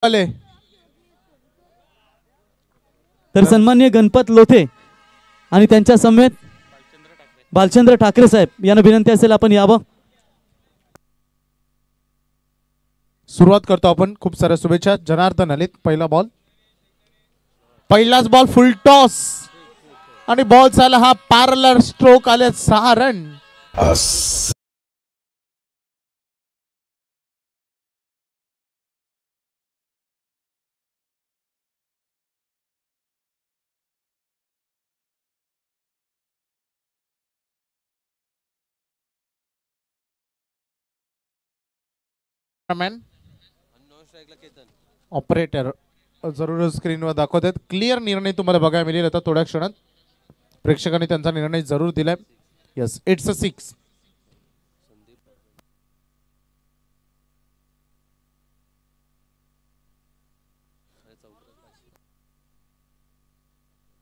आले तर सन्माननीय गणपत लोथे आणि त्यांच्या समेत बालचंद्र ठाकरे साहेब यांना विनंती असेल आपण यावं. सुरुवात करतो आपण. खूप साऱ्या शुभेच्छा. जनार्दन आलेत. पहिला बॉल, पहिलाच बॉल फुल टॉस आणि बॉल झाला हा पॅरलर स्ट्रोक. आले 6 रन. ऑपरेटर जरूर स्क्रीनवर दाखवतात. क्लिअर निर्णय तुम्हाला बघायला मिळेल आता थोड्या क्षणात. प्रेक्षकांनी त्यांचा निर्णय जरूर दिलाय. Yes, it's a 6.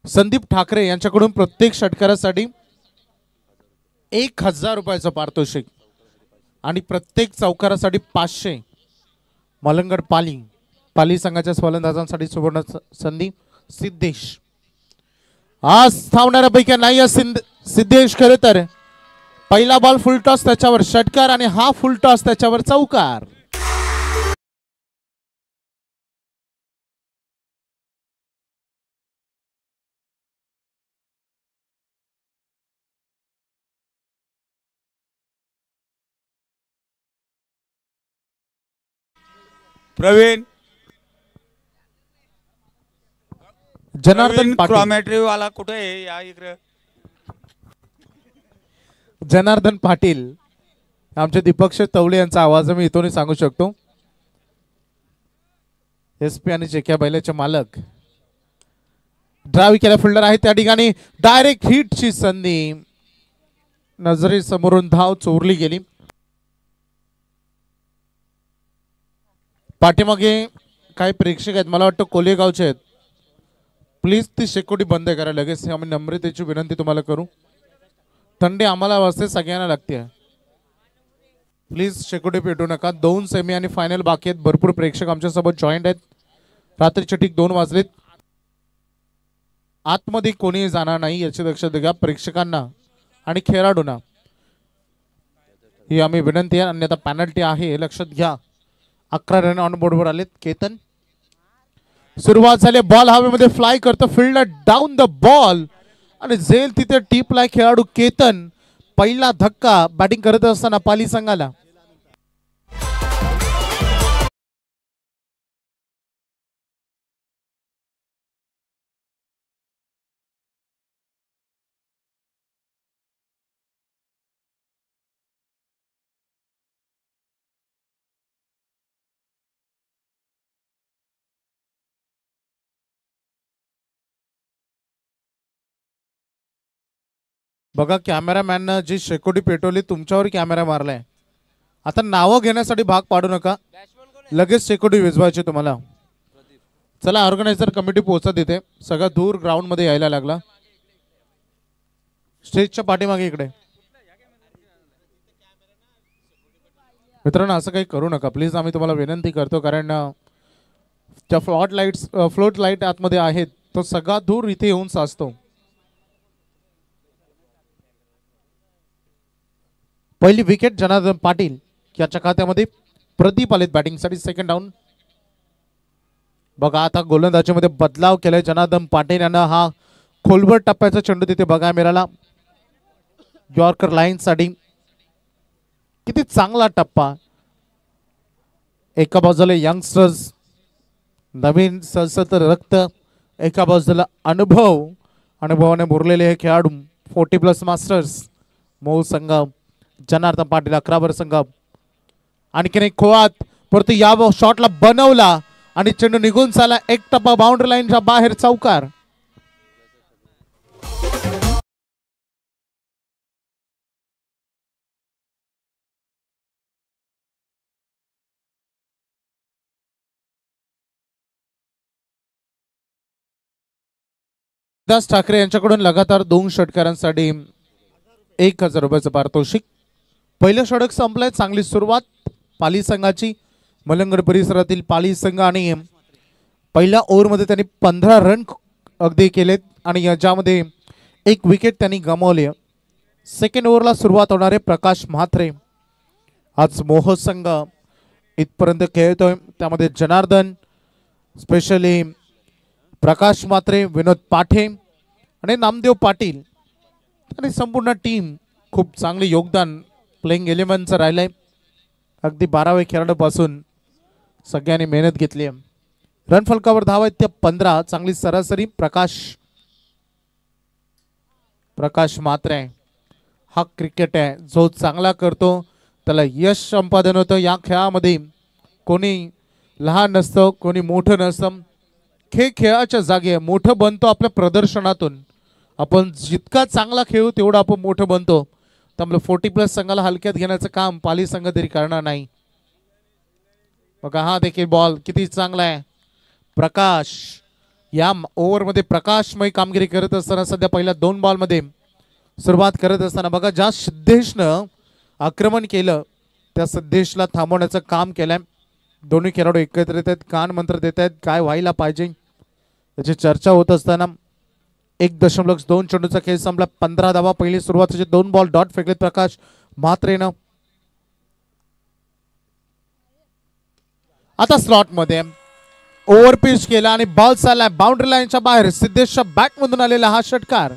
Sandeep Thackeray यांच्याकडून प्रत्येक षटकारासाठी 1000 रुपयाचं पारितोषिक आणि प्रत्येक चौकारासाठी 500. मलंगड पाली संघाच्या फलंदाजांसाठी सुवर्ण संधी सिद्धेश. आज धावणाऱ्यापैकी नाही सिद्धेश. खरे तर पहिला बॉल फुल टॉस त्याच्यावर षटकार आणि हा फुल टॉस त्याच्यावर चौकार. प्रवीण जनार्दन क्रॉमॅट्री वाला कुठे आहे? या इकडे. जनार्दन पाटील आमचे दीपक तवले यांचा आवाज मी इथून सांगू शकतो. एसपी आणि जेक्या बैलाचे मालक. ड्राईव्ह केला फिल्डर आहे त्या ठिकाणी. डायरेक्ट हिटची संधी. नजरे समोरून धाव चोरली गेली. पाठीमागे काही प्रेक्षक आहेत, मला वाटतं कोलेगावचे आहेत. प्लीज ती शेकोटी बंद करा लगेच. आम्ही नम्रतेची विनंती तुम्हाला करू. थंडी आम्हाला वाजते, सगळ्यांना लागते. प्लीज शेकोटी पेटू नका. 2 सेमी आणि फायनल बाकी आहेत. भरपूर प्रेक्षक आमच्यासोबत जॉईंट आहेत. रात्रीचे ठीक 2 वाजलेत. आतमध्ये कोणीही जाणार नाही याची दक्षता घ्या. प्रेक्षकांना आणि खेळाडूंना ही आम्ही विनंती आहे. अन्यथा पेनल्टी आहे, लक्षात घ्या. 11 रन ऑन बोर्डवर आलेत. केतन सुरुवात झाली. बॉल हवेमध्ये फ्लाय करतो. फिल्डर डाऊन द बॉल आणि झेल तिथे टीपला खेळाडू केतन. पहिला धक्का बॅटिंग करत असताना पाली संघाला. बघा कॅमेरामॅन जी शेकोटी पेटवली तुमच्यावर कॅमेरा मारलाय. आता नावं घेण्यासाठी भाग पाडू नका. लगेच शेकोटी विझवायची तुम्हाला. चला ऑर्गनायझर कमिटी पोहोचत तिथे. सगळं दूर ग्राउंड मध्ये यायला लागला. स्टेजच्या पाठीमागे इकडे. मित्रांनो असं काही करू नका प्लीज. आम्ही तुम्हाला विनंती करतो कारण त्या फ्लोट लाईट आतमध्ये आहेत. तो सगळा दूर इथे येऊन साचतो. पहिली विकेट जनार्दन पाटील याच्या खात्यामध्ये. प्रदीप आलेत बॅटिंगसाठी. Second down. बघा आता गोलंदाजीमध्ये बदलाव केलाय जनार्दन पाटील यांना. हा खोलवर टप्प्याचा चेंडू तिथे बघायला मिळाला. यॉर्कर लाईन साठी किती चांगला टप्पा. एका बाजूला यंगस्टर्स नवीन सलसलत रक्त, एका बाजूला अनुभवाने भरलेले हे खेळाडू 40+ मास्टर्स. मऊ संघ जनार्दन पाटील 11 संघ. आणखीन एक खोआत परंतु या शॉटला बनवला आणि चेंडू निघून चाला. एक टप्पा बाउंड्री लाईनच्या बाहेर चौकार. दास ठाकरे यांच्याकडून लगातार 2 षटकारांसाठी 1000 रुपयाचं पारितोषिक. पहिलं षटक संपलंय. चांगली सुरुवात पाली संघाची. मलंगड परिसरातील पाली संघ आणि पहिल्या ओव्हरमध्ये त्यांनी 15 रन अगदी केलेत आणि याच्यामध्ये एक विकेट त्यांनी गमावली. सेकंड ओव्हरला सुरुवात होणारे प्रकाश म्हात्रे. आज मोह संघ इथपर्यंत खेळतोय, त्यामध्ये जनार्दन, स्पेशली प्रकाश म्हात्रे, विनोद पाठे आणि नामदेव पाटील आणि संपूर्ण टीम खूप चांगले योगदान प्लेइंग 11चं राहिलंय. अगदी 12व्या खेळाडूपासून सगळ्यांनी मेहनत घेतली आहे. रन फलकावर धाव आहेत त्या 15. चांगली सरासरी प्रकाश म्हात्रे. हा क्रिकेट आहे, जो चांगला करतो त्याला यश संपादन होतं. या खेळामध्ये कोणी लहान नसतं, कोणी मोठं नसतं. खेळ खेळाच्या जागी आहे. मोठं बनतो आपल्या प्रदर्शनातून. आपण जितका चांगला खेळू तेवढं आपण मोठं बनतो. त्यामुळे 40+ संघाला हलक्यात घेण्याचं काम पाली संघ तरी करणार नाही. बघा हा देखील बॉल किती चांगला आहे. प्रकाश या ओव्हरमध्ये प्रकाशमय कामगिरी करत असताना सध्या पहिल्या 2 बॉलमध्ये सुरुवात करत असताना बघा ज्या सिद्धेशनं आक्रमण केलं त्या सिद्धेशला थांबवण्याचं काम केलंय. दोन्ही खेळाडू एकत्र येत आहेत, कान मंत्र देत आहेत, काय व्हायला पाहिजे याची चर्चा होत असताना 1.2 चेंडूचा खेळ संपला. 15 धावा. पहिली सुरुवातीचे 2 बॉल डॉट फेकलेत प्रकाश म्हात्रेनं. आता स्लॉट मध्ये ओव्हर पिच केला आणि बॉल चाललाय बाउंड्री लाईनच्या बाहेर. सिद्धेशच्या बॅट मधून आलेला हा षटकार.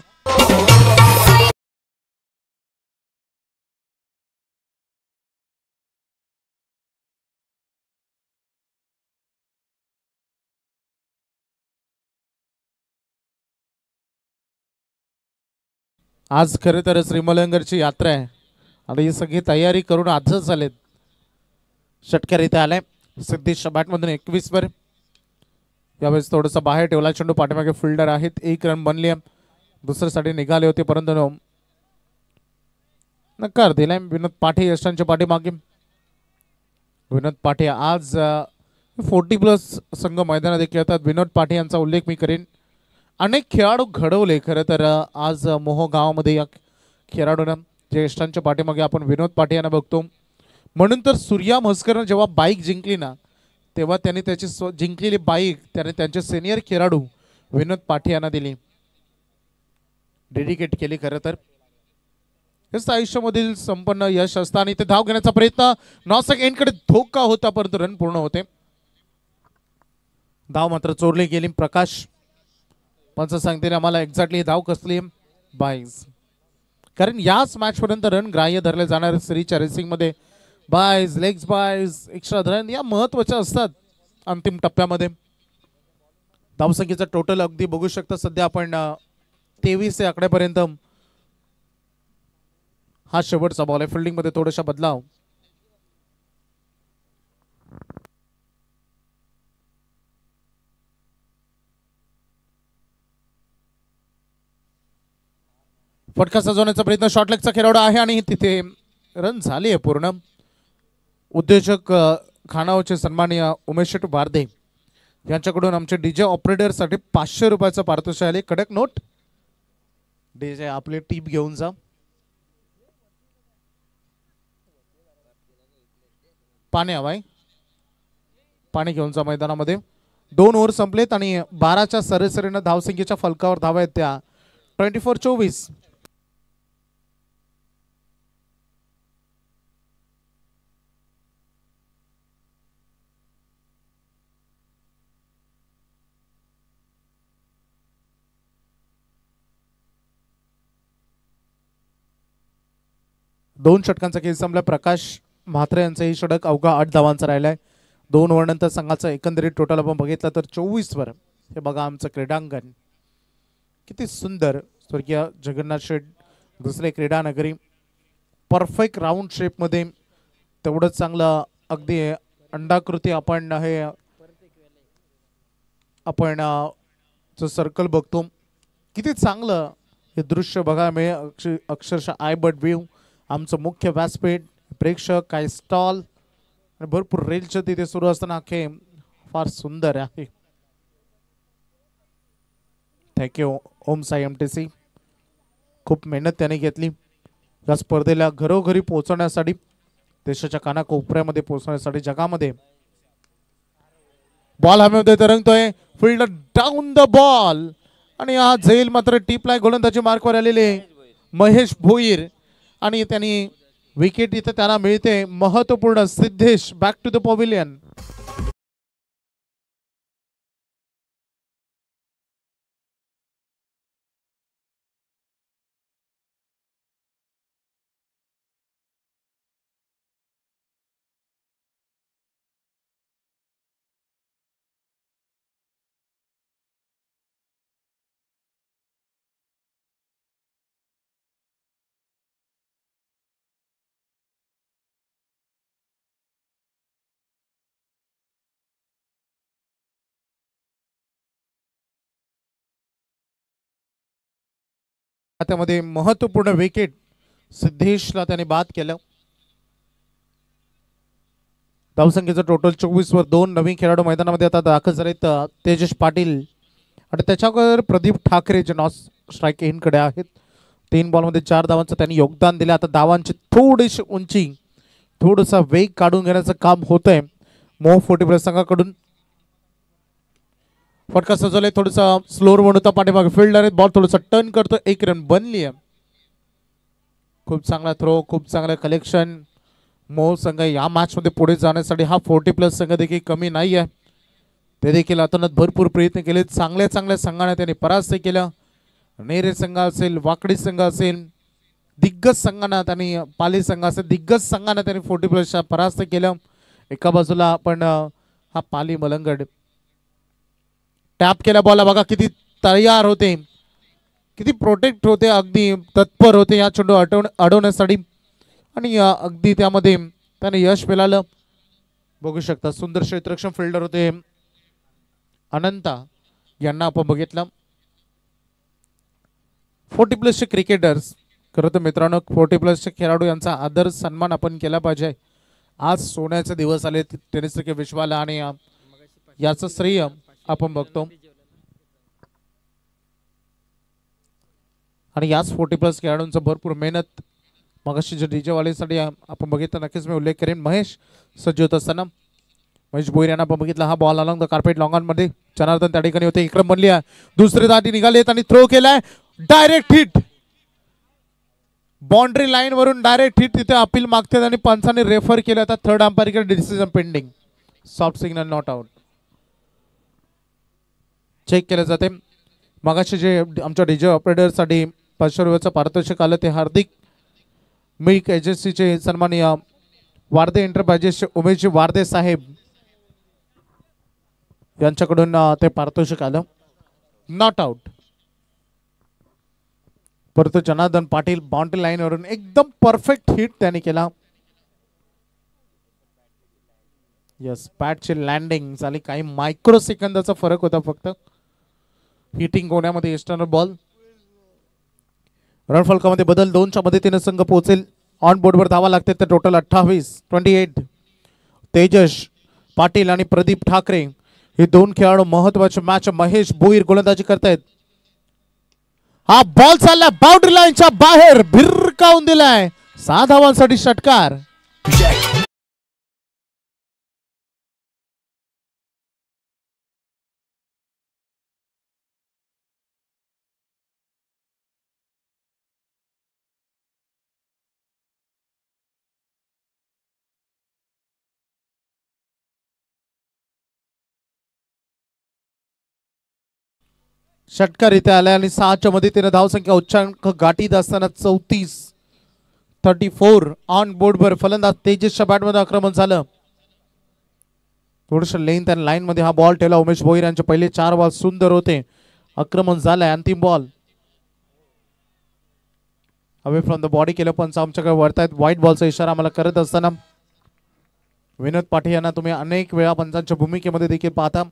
आज खरे तर श्रीमलंगरची यात्रा आहे आणि ही सगळी तयारी करून आजच आलेत. षटकार इथे आलाय सिद्धेशच्या बॅटमधून 21 वर. यावेळेस थोडासा बाहेर ठेवला चेंडू. पाठीमागे फिल्डर आहेत. 1 रन बनली आहे. दुसऱ्यासाठी निघाले होते परंतु नकार दिलाय विनोद पाठे यशांच्या पाठीमागे. विनोद पाठे आज 40+ संघ मैदानात खेळतात. विनोद पाठे यांचा उल्लेख मी करेन. अनेक खेळाडू घडवले खरं तर आज मोहो गावामध्ये. या खेळाडूंना ज्येष्ठांच्या पाठीमागे आपण विनोद पाठे यांना बघतो. म्हणून तर सूर्या म्हस्करनं जेव्हा बाईक जिंकली ना तेव्हा त्यांनी त्याची जिंकलेली बाईक त्याने त्यांचे सिनियर खेळाडू विनोद पाठे यांना दिली, डेडिकेट केली. खरं तर हेच आयुष्यामधील संपन्न यश असतं. आणि ते धाव घेण्याचा प्रयत्न नॉसक एंडकडे धोका होता परंतु रन पूर्ण होते. धाव मात्र चोरली गेली. प्रकाश पंच सांगतील आम्हाला एक्झॅक्टली धाव कसली 22. कारण याच मॅच पर्यंत रन ग्राह्य धरले जाणार. सिरीजच्या रेसिंग मध्ये boys, legs boys, extra run या महत्वाच्या असतात अंतिम टप्प्यामध्ये. धावसंख्येचा टोटल अगदी बघू शकता सध्या आपण 23 आकड्यापर्यंत. हा शेवटचा बॉल आहे. फिल्डिंग मध्ये थोडासा बदलाव. फटका सजवण्याचा प्रयत्न शॉर्टलेगचा खेळाडू आहे आणि तिथे रन झाली आहे पूर्ण. उद्योजक खानावचे सन्माननीय उमेश बारदे यांच्याकडून आमचे डीजे ऑपरेटर साठी 500 रुपयाचा पारितोषिक आले. कडक नोट. डीजे आपली टीप घेऊन जा. पाणी हवाय, पाणी घेऊन जा मैदानामध्ये. 2 ओव्हर संपलेत आणि 12च्या सरासरीनं धावसंख्येच्या फलकावर धावा आहेत त्या 24-24. दोन षटकांचा खेळ संपला. प्रकाश म्हात्रे यांचाही षटक अवघा 8 धावांचा राहिलाय. 2 ओव्हरनंतर संघाचा एकंदरीत टोटल आपण बघितलं तर 24 वर. हे बघा आमचं क्रीडांगण किती सुंदर. स्वर्गीय जगन्नाथ शेठ दुसरे क्रीडा नगरी परफेक्ट राऊंड शेप मध्ये. तेवढंच चांगलं अगदी अंडाकृती आपण हे जो सर्कल बघतो किती चांगलं हे दृश्य बघा मिळेल. अक्षरशः आय बट व्ह्यू. आमचं मुख्य व्यासपीठ, प्रेक्षक, काही स्टॉल आणि भरपूर रेलचं तिथे सुरू असताना अख्खे फार सुंदर आहे. थँक्यू ओम साई MTC. खूप मेहनत त्याने घेतली या स्पर्धेला घरोघरी पोहोचवण्यासाठी, देशाच्या कानाकोपऱ्यामध्ये पोहोचवण्यासाठी, जगामध्ये बॉल हवेमध्ये तरंगतोय, फिल्डर डाऊन द बॉल आणि हा झेल मात्र टीपलाय गोलंदाजी मार्कवर आलेले महेश भोईर आणि त्यांनी विकेट इथे त्यांना मिळते महत्वपूर्ण. Siddhesh back to the pavilion. त्यामध्ये महत्वपूर्ण विकेट सिद्धेशला त्याने बाद केलं. धावसंख्येचं टोटल 24 वर 2 नवीन खेळाडू मैदानामध्ये आता दाखल झालेत. तेजस पाटील आणि त्याच्यावर प्रदीप ठाकरे जे नॉन स्ट्राईक इन कडे आहेत. 3 बॉलमध्ये 4 धावांचं त्यांनी योगदान दिलं. आता धावांची थोडीशी उंची थोडासा वेग काढून घेण्याचं काम होतंय मोह 40 संघाकडून. फटका सजवले थोडंसा स्लोअर म्हणून होता पाठीमागे फील्डर आहेत. बॉल थोडंसं टर्न करतो. 1 रन बनली आहे. खूप चांगला थ्रो, खूप चांगलं कलेक्शन. मोह संघ या मॅच मध्ये पुढे जाण्यासाठी हा 40+ संघ देखील कमी नाही आहे. ते देखील आता भरपूर प्रयत्न केले. चांगल्या चांगल्या संघाने त्यांनी परास्त केलं. नेरे संघ असेल, वाकडी संघ असेल, दिग्गज संघांना त्यांनी, पाली संघ असेल, दिग्गज संघांना त्यांनी 40+ परास्त केलं. एका बाजूला आपण हा पाली मलंगड टॅप केल्या बॉलला बघा किती तयार होते, किती प्रोटेक्ट होते, अगदी तत्पर होते या चेंडू अडवण्यासाठी आणि अगदी त्यामध्ये त्याने यश मिळालं. बघू शकता सुंदर क्षेत्ररक्षण फिल्डर होते अनंता यांना आपण बघितलं. 40+ क्रिकेटर्स, खरं तर मित्रांनो 40+ खेळाडू यांचा आदर सन्मान आपण केला पाहिजे. आज सोन्याचे दिवस आले टेनिस क्रिकेट विश्वाला आणि याचं श्रेय आपण बघतो. आणि याच 40+ खेळाडूंचा भरपूर मेहनत मगाशी जे डीजे वालेसाठी आपण बघितलं, नक्कीच मी उल्लेख करेन. महेश सज्ज होत असताना महेश भोईर यांना आपण बघितलं. हा ball along the carpet long on मध्ये जनार्दन त्या ठिकाणी होते. इक्रम बनली आहे, दुसरी दाटी निघालेत आणि थ्रो केलाय. डायरेक्ट हिट, बाउंड्री लाईन वरून डायरेक्ट हिट. तिथे अपील मागतात आणि पंचाने रेफर केलं. आता third umpire decision pending. Soft signal not out check केले जाते. मगाशी जे आमच्या डीजे ऑपरेटरसाठी 500 रुपयाचं पारितोषिक आलं ते हार्दिक मिल्क एजन्सीचे सन्माननीय वारदे एंटरप्राइजेसचे उमेशजी वारदे साहेब यांच्याकडून ते पारितोषिक आलं. Not out. परंतु जनार्दन पाटील बाउंड्री लाईन वरून एकदम परफेक्ट हिट त्याने केला. यस, बॅटची लँडिंग झाली. काही मायक्रो सेकंदाचा फरक होता फक्त हिटिंग होण्यामध्ये. External ball. रन फलकामध्ये बदल 2च्या मदतीने संघ पोहोचेल. ऑन बोर्डवर धावा लागते तर टोटल 28. तेजस पाटील आणि प्रदीप ठाकरे हे 2 खेळाडू महत्वाचे मॅच. महेश भोईर गोलंदाजी करतायत. हा बॉल चालला बाउंड्री लाईनच्या बाहेर, भिरकावून दिलाय. 6 धावांसाठी षटकार. षटकार इथे आलाय आणि 6च्या मदतीने धावसंख्या उच्चांक गाठीत असताना 34 ऑन बोर्डवर फलंदाज तेजसच्या बॅटमध्ये आक्रमण झालं. थोडस लेंथ आणि लाईन मध्ये हा बॉल ठेवला. उमेश भोईर यांचे पहिले 4 बॉल सुंदर होते. आक्रमण झालंय. अंतिम ball away from the body केलं पण आमच्याकडे वरतायत. व्हाईट बॉलचा इशारा आम्हाला करत असताना विनोद पाटील यांना तुम्ही अनेक वेळा पंचांच्या भूमिकेमध्ये देखील पाहता.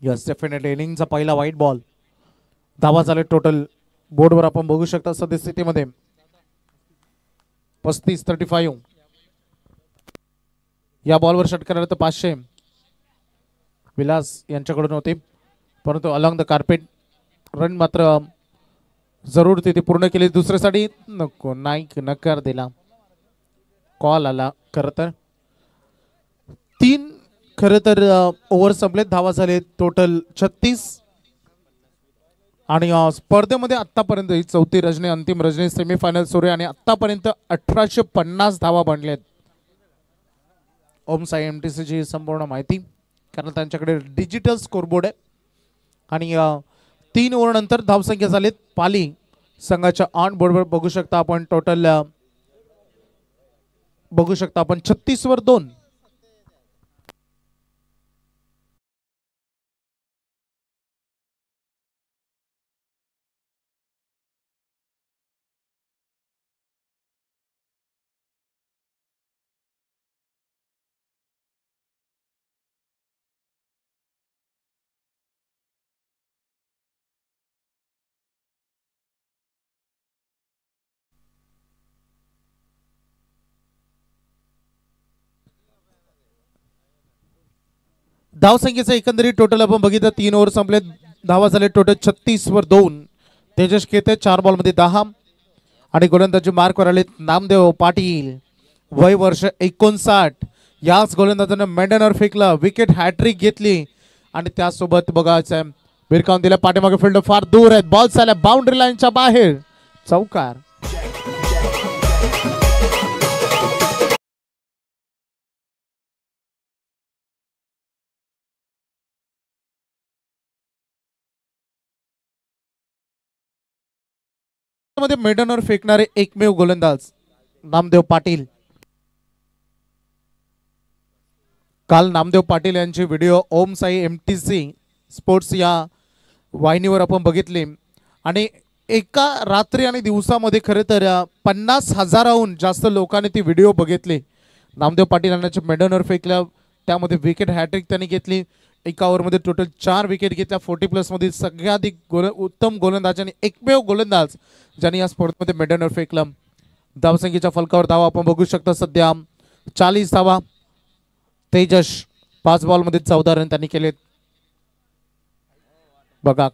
यस, डेफिनेटली इनिंगचा पहिला व्हाईट बॉल. धावा झाले टोटल बोर्डवर आपण बघू शकता सद्यस्थितीमध्ये 35-35. या बॉलवर षटकार आला तर 500 विलास यांच्याकडून होते. परंतु अलॉंग द कार्पेट रन मात्र जरूर तिथे पूर्ण केली. दुसऱ्यासाठी नको, नाही, नकार दिला. कॉल आला खरं तर. खरं तर ओव्हर संपलेत, धावा झाले टोटल 36 आणि स्पर्धेमध्ये आतापर्यंत ही चौथी रजनी, अंतिम रजनी, सेमीफायनल सुरू आहे आणि आतापर्यंत 1850 धावा बनल्यात. ओम साई MTCची संपूर्ण माहिती, कारण त्यांच्याकडे डिजिटल स्कोरबोर्ड आहे आणि 3 ओव्हर नंतर धावसंख्या झालीत पाली संघाच्या ऑन बोर्डवर बघू शकता आपण टोटल बघू शकता आपण 36 वर 2. धावसंख्येचं एकंदरीत टोटल आपण बघितलं 3 ओव्हर संपले, धावा झाले टोटल 36 वर 2. तेजस केते 4 बॉलमध्ये 10 आणि गोलंदाजी मार्कवर आले नामदेव पाटील, वय वर्ष 59. याच गोलंदाजानं मेंढ्यावर फेकला, विकेट हॅट्रिक घेतली आणि त्यासोबत बघायचं भिरकावून दिला पाठीमागे, फील्ड फार दूर आहेत, बॉल झाला बाउंड्री लाईनच्या बाहेर, चौकार. मध्ये मेडनवर फेकणारे एकमेव गोलंदाज नामदेव पाटील. काल नामदेव पाटील यांचे व्हिडिओ ओम साई MTC स्पोर्ट्स या वाहिनीवर आपण बघितले आणि एका रात्री आणि दिवसामध्ये खरे तर 50,000हून जास्त लोकांनी ती व्हिडिओ बघितले. नामदेव पाटील यांच्या मेडनवर फेकल्या, त्यामध्ये विकेट हॅट्रिक त्यांनी घेतली. एका ओव्हरमध्ये टोटल 4 विकेट घेतल्या. 40+ मध्ये सगळ्याधिक उत्तम गोलंदाज आणि एकमेव गोलंदाज ज्यांनी या स्पर्धेमध्ये मेडनवर फेकलं. धावसंख्येच्या फलकावर धावा आपण बघू शकता सध्या 40 धावा. तेजस 5 बॉलमध्ये 14 रन त्यांनी केलेत. बघा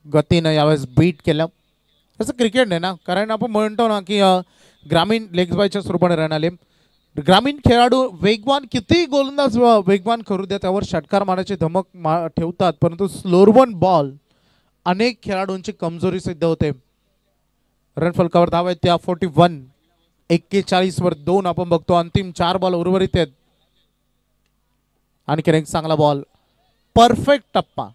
गतीनं यावेळेस बीट केलं. असं क्रिकेट नाही ना, कारण आपण म्हणतो ना की ग्रामीण लेग बायच्या स्वरूपाने रन आले. ग्रामीण खेळाडू वेगवान, किती गोलंदाज वेगवान करू द्या, त्यावर षटकार मारण्याची धमक ठेवतात, परंतु स्लोअर बॉल अनेक खेळाडूंची कमजोरी सिद्ध होते. रन फलकावर धावा आहेत त्या 41. 41 वर 2 आपण बघतो. अंतिम 4 बॉल उर्वरित आहेत. आणखी एक चांगला बॉल, परफेक्ट टप्पा,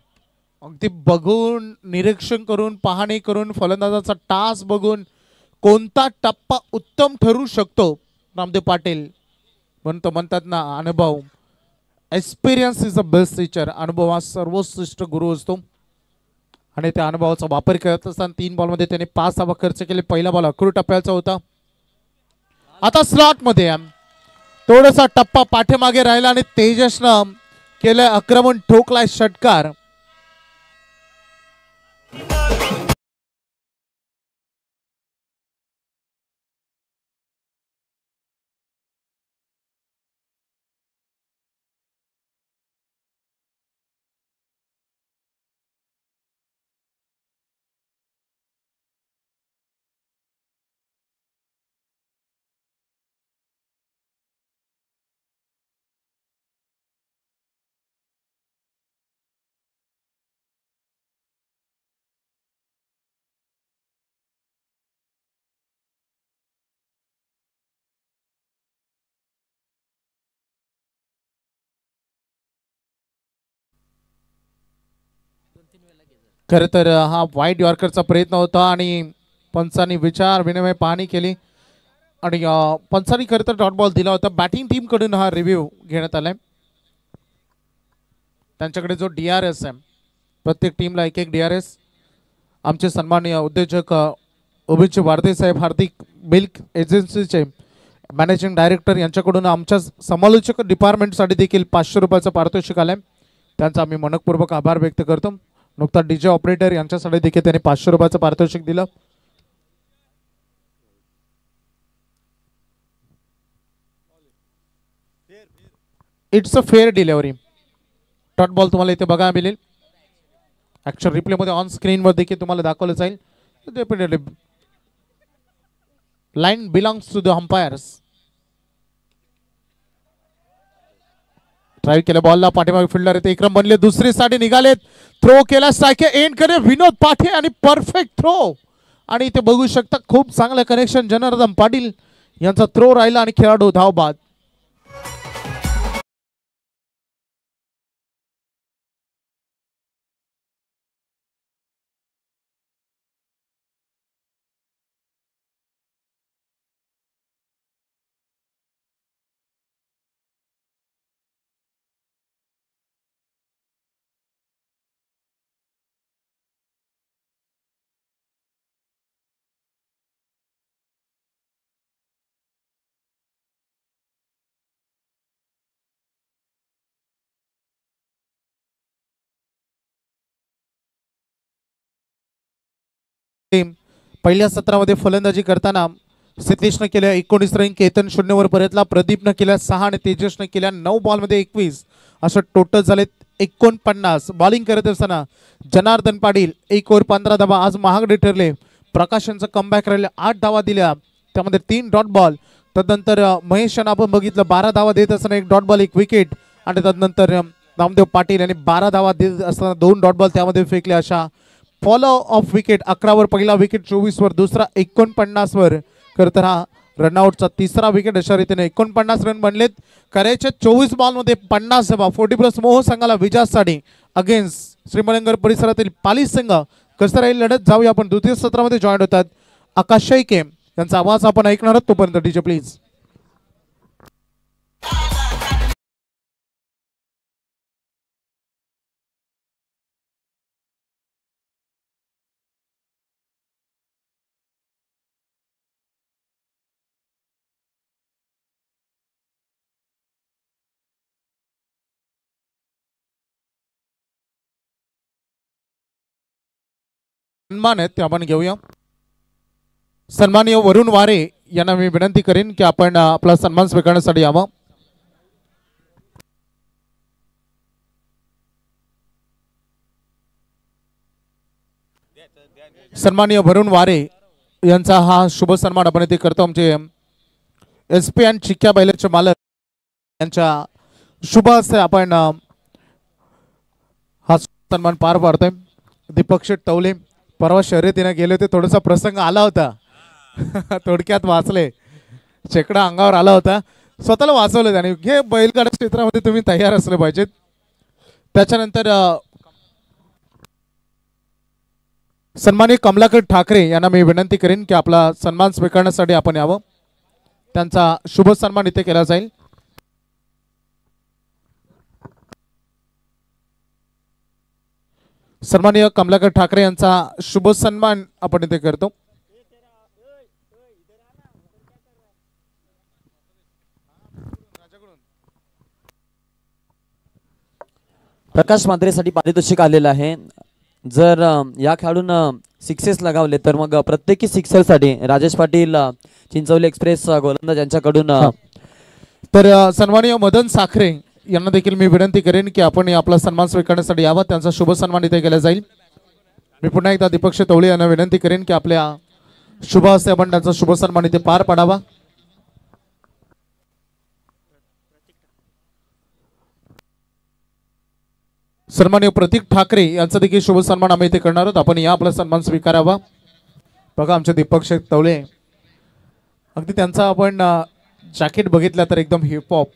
अगदी बघून निरीक्षण करून पाहणी करून फलंदाजाचा टास बघून कोणता टप्पा उत्तम ठरू शकतो. नामदेव पाटील म्हणतात ना, अनुभव, experience is the best teacher. अनुभव हा सर्वश्रेष्ठ गुरु असतो आणि त्या अनुभवाचा वापर करत असताना 3 बॉलमध्ये त्याने 5 धावा खर्च केले. पहिला बॉल अकरू टप्प्याचा होता. आता स्लॉट मध्ये थोडासा टप्पा पाठीमागे राहिला आणि तेजसनं केलं आक्रमण, ठोकलाय षटकार. खरं तर हा वाईट यॉर्करचा प्रयत्न होता आणि पंचांनी विचार विनिमय पाहणी केली आणि पंचांनी खरं तर डॉट बॉल दिला होता. बॅटिंग टीम कडून हा रिव्ह्यू घेण्यात आलाय. त्यांच्याकडे जो DRS आहे, प्रत्येक टीमला एक DRS. आमचे सन्माननीय उद्योजक ओबीचे वारदे साहेब, हार्दिक मिल्क एजन्सीचे मॅनेजिंग डायरेक्टर यांच्याकडून आमच्या समालोचक डिपार्टमेंटसाठी देखील 500 रुपयाचं पारितोषिक आलंय. त्यांचा आम्ही मनपूर्वक आभार व्यक्त करतो. नुकता DJ ऑपरेटर यांच्यासाठी देखील त्यांनी 500 रुपयाचं पारितोषिक दिलं. It's a fair delivery. Dot ball तुम्हाला इथे बघायला मिळेल. ऍक्शन रिप्ले मध्ये ऑन स्क्रीन वर देखील तुम्हाला दाखवलं जाईल. Definitely line belongs to the umpires. Drive केल्या बॉलला पाठीमागे फिल्डर येते इक्रम बनले दुसरी साठी निघालेत थ्रो केला स्ट्राईक एंड करे विनोद पाठे आणि परफेक्ट थ्रो आणि इथे बघू शकता खूप चांगलं कनेक्शन जनार्दन पाटील यांचा थ्रो राहिला आणि खेळाडू धाव बाद. पहिल्या सत्रामध्ये फलंदाजी करताना सिद्धेशनं केल्या 19 रन, केतन 0 वर परतला, प्रदीपनं केल्या 6 आणि तेजसनं केल्या 9 बॉलमध्ये 21 असं टोटल झालेत 49. बॉलिंग करत असताना जनार्दन पाटील 1 ओव्हर 15 धावा आज महागडे ठरले. प्रकाश यांचं कमबॅक राहिले 8 धावा दिल्या त्यामध्ये 3 डॉट बॉल. तदनंतर महेश यांना आपण बघितलं 12 धावा देत असताना 1 डॉट बॉल 1 विकेट आणि तदनंतर नामदेव पाटील यांनी 12 धावा देत असताना 2 डॉट बॉल त्यामध्ये फेकले. अशा फॉलो ऑफ विकेट 11 वर पहिला विकेट, 24 वर दुसरा, 49 वर करत हा रनआउटचा तिसरा विकेट. अशा रीतीने 49 रन बनलेत. करायचे 24 बॉलमध्ये 50 धावा. 40+ मोह संघाला विजयासाठी अगेन्स्ट श्रीमंगल परिसरातील पालीस संघ कसं राहील लढत जाऊया आपण. द्वितीय सत्रामध्ये जॉईन होतात आकाश शेळके यांचा आवाज आपण ऐकणार आहोत. तोपर्यंत डीजे प्लीज. सन्मान आहेत ते आपण घेऊया. सन्माननीय वरुण वारे यांना मी विनंती करेन की आपण आपला सन्मान स्वीकारण्यासाठी यावं. सन्माननीय वरुण वारे यांचा हा शुभ सन्मान आपण इथे करतो. आमचे SP आणि चिक्क्या बैलाचे मालक यांच्या शुभ हस्ते आपण हा सन्मान पार पाडतोय. दीपक शेठ तवले परवा शर्यतीने गेले होते, थोडासा प्रसंग आला होता थोडक्यात वाचले. शेकडा अंगावर आला होता, स्वतःला वाचवलं त्याने. हे बैलगाडा क्षेत्रामध्ये तुम्ही तयार असले पाहिजेत. त्याच्यानंतर सन्माननीय कमलाकर ठाकरे यांना मी विनंती करेन की आपला सन्मान स्वीकारण्यासाठी आपण यावं. त्यांचा शुभ सन्मान इथे केला जाईल. सन्माननीय कमलाकर ठाकरे यांचा शुभ सन्मान आपण इथे करतो. प्रकाश मात्रेसाठी पारितोषिक आलेलं आहे. जर या खेळाडून सिक्सेस लगावले तर मग प्रत्येकी सिक्सरसाठी राजेश पाटील चिंचवली एक्सप्रेस गोलंदाज यांच्याकडून तर सन्माननीय मदन साखरे यांना देखील मी विनंती करेन की आपण आपला सन्मान स्वीकारण्यासाठी यावा. त्यांचा शुभ सन्मान इथे केला जाईल. मी पुन्हा एकदा दीपक तवळे यांना विनंती करेन की आपल्या शुभ हस्ते आपण त्यांचा शुभ सन्मान इथे पार पाडावा. सन्माननीय प्रतीक ठाकरे यांचा देखील शुभ सन्मान आम्ही इथे करणार आहोत. आपण या आपला सन्मान स्वीकारावा. बघा आमचे दीपक तवळे अगदी त्यांचा आपण जॅकेट बघितला तर एकदम हिपहॉप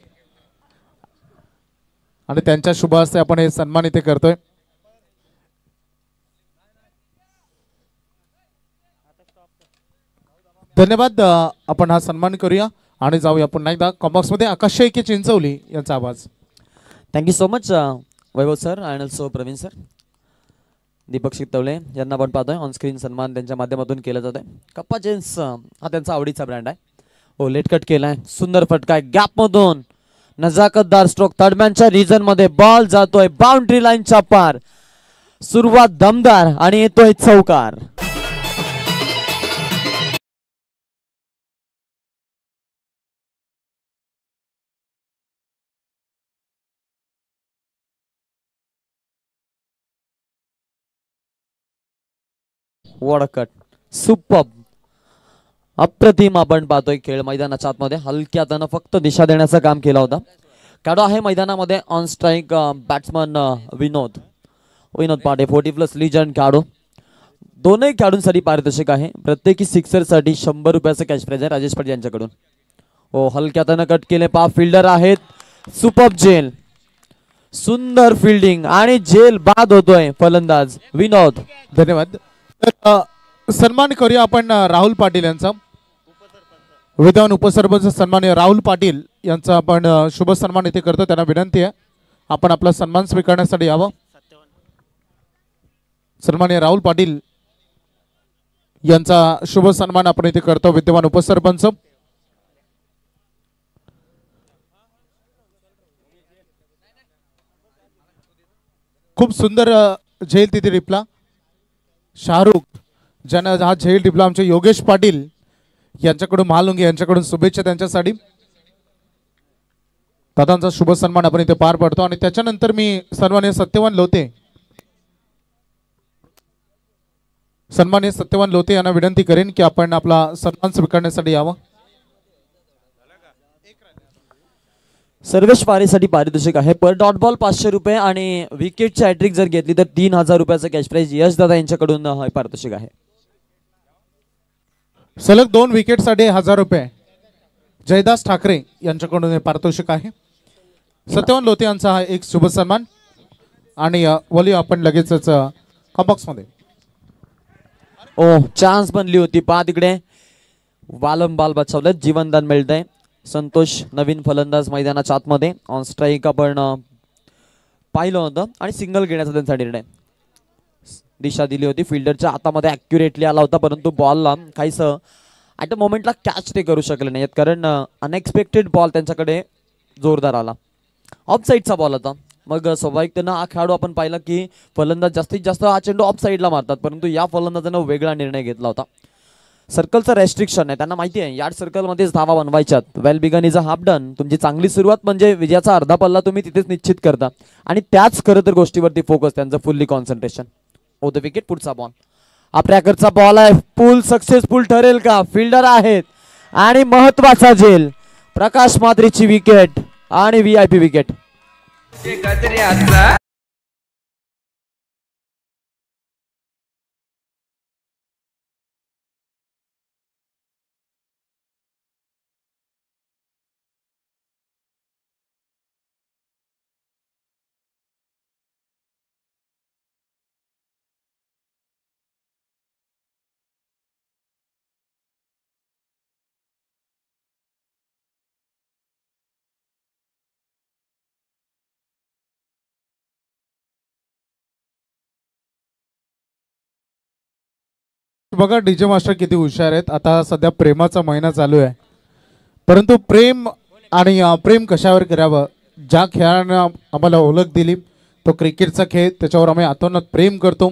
आणि त्यांच्या शुभ हस्ते आपण हे सन्मान इथे करतोय. धन्यवाद. आपण हा सन्मान करूया आणि जाऊया पुन्हा एकदा कॉम्बॉक्स मध्ये आकाश शेळके चिंचवली यांचा आवाज. Thank you so much Vaibhav sir and also Pravin sir. Deepak शिकतवले यांना आपण पाहतोय ऑन स्क्रीन सन्मान त्यांच्या माध्यमातून केला जातोय. कप्पा जेन्स हा त्यांचा आवडीचा ब्रँड आहे. हो लेट कट केलाय, सुंदर फटका आहे गॅप मधून, नजाकतदार स्ट्रोक. थर्डमॅनच्या रिजन मध्ये बॉल जातोय बाउंड्री लाईनच्या पार. सुरुवात दमदार आणि येतोय चौकार. वॉट अ कट, सुपर, अप्रतिम आपण पाहतोय. खेळ मैदानाच्या आतमध्ये हलक्या हातानं फक्त दिशा देण्याचं काम केलं होतं. खेळाडू आहे मैदानामध्ये on strike batsman Vinod Vinod पाटे 40+ लीजंड खेळाडू. दोनही खेळाडूंसाठी पारितोषिक आहे. प्रत्येकी सिक्सरसाठी 100 रुपयाचं कॅश प्राइज आहे राजेश पाटील यांच्याकडून. हो हलक्या हाताने कट केले. पा फिल्डर आहेत सुपर्ब जेल. सुंदर फिल्डिंग आणि जेल बाद होतोय फलंदाज विनोद. धन्यवाद. तर सन्मान करूया आपण राहुल पाटील यांचा. विद्यमान उपसरपंच सन्माननीय राहुल पाटील यांचा आपण शुभ सन्मान इथे करतो. त्यांना विनंती आहे आपण आपला सन्मान स्वीकारण्यासाठी यावं. सन्माननीय राहुल पाटील यांचा शुभ सन्मान आपण इथे करतो. विद्यमान उपसरपंच. खूप सुंदर झेल तिथे टिपला. शाहरुख ज्यांना हा झेल टिपला आमचे योगेश पाटील यांच्याकडून महालुंगे यांच्याकडून शुभेच्छा त्यांच्यासाठी. दादांचा शुभ सन्मान आपण इथे पार पडतो. आणि त्याच्यानंतर मी सन्माननीय सत्यवान लोते यांना विनंती करेन की आपण आपला सन्मान स्वीकारण्यासाठी यावं. सर्वेश वारेसाठी पारितोषिक आहे. पर डॉट बॉल 500 रुपये आणि विकेटची हॅट्रिक जर घेतली तर 3000 रुपयाचं कॅश प्राइज यश दादा यांच्याकडून पारितोषिक आहे. सलग 2 विकेटसाठी 1000 रुपये जयदास ठाकरे यांच्याकडून हे पारितोषिक आहे. सत्यवान लोते यांचा हा एक शुभ सन्मान. आणि वली आपण लगेचच कॉम्बॉक्स मध्ये चान्स बनली होती. पहा तिकडे वालम बाल बचावलं. जीवनदान मिळतंय. संतोष नवीन फलंदाज मैदानाच्या आतमध्ये ऑन स्ट्राईक आपण पाहिलं होतं आणि सिंगल घेण्याचा त्यांचा निर्णय. दिशा दिली होती. फिल्डरच्या हातामध्ये ॲक्युरेटली आला होता परंतु बॉलला काहीसं ॲट अ मोमेंटला कॅच ते करू शकले नाहीत कारण अनएक्सपेक्टेड बॉल त्यांच्याकडे जोरदार आला. ऑफ साईडचा बॉल होता. मग स्वाभाविकतेनं हा खेळाडू आपण पाहिला की फलंदाज जास्तीत जास्त हा चेंडू ऑफ साईडला मारतात परंतु या फलंदाजानं वेगळा निर्णय घेतला होता. सर्कलचं रेस्ट्रिक्शन आहे. त्यांना माहिती आहे यार्ड सर्कलमध्येच धावा बनवायच्यात. Well begun is a half done. तुमची चांगली सुरुवात म्हणजे विजयाचा अर्धा पल्ला तुम्ही तिथेच निश्चित करता आणि त्याच खरं तर गोष्टीवरती फोकस त्यांचं फुल्ली कॉन्सन्ट्रेशन. The wicket. पुढचा बॉल हा ट्रॅकरचा बॉल आहे. पूल सक्सेसफुल ठरेल का? फिल्डर आहेत आणि महत्वाचा झेल. प्रकाश मात्रेची विकेट आणि VIP विकेट. बघा डीजे मास्टर किती हुशार आहेत. आता सध्या प्रेमाचा महिना चालू आहे परंतु प्रेम आणि प्रेम कशावर करावं. ज्या खेळानं आम्हाला ओळख दिली तो क्रिकेटचा खेळ. त्याच्यावर आम्ही आतोनात प्रेम करतो.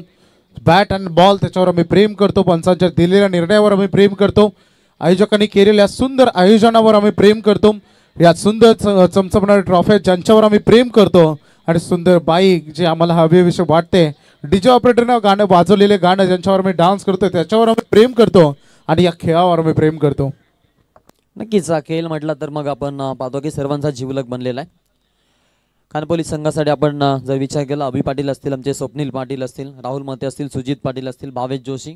बॅट अँड बॉल त्याच्यावर आम्ही प्रेम करतो. पंचांच्या दिलेल्या निर्णयावर आम्ही प्रेम करतो. आयोजकांनी केलेल्या सुंदर आयोजनावर आम्ही प्रेम करतो. या सुंदर चमचमणाऱ्या ट्रॉफ्या ज्यांच्यावर आम्ही प्रेम करतो आणि सुंदर बाईक जे आम्हाला हवेविषयी वाटते. डीजे ऑपरेटरनं गाणं वाजवलेले गाणं ज्यांच्यावर आम्ही डान्स करतो त्याच्यावर आम्ही प्रेम करतो आणि या खेळावर आम्ही प्रेम करतो. नक्कीच हा खेळ म्हटला तर मग आपण पाहतो की सर्वांचा जीवलग बनलेला आहे. खानपोली संघासाठी आपण जर विचार केला अभि पाटील असतील, आमचे स्वप्नील पाटील असतील, राहुल महते असतील, सुजित पाटील असतील, भावेश जोशी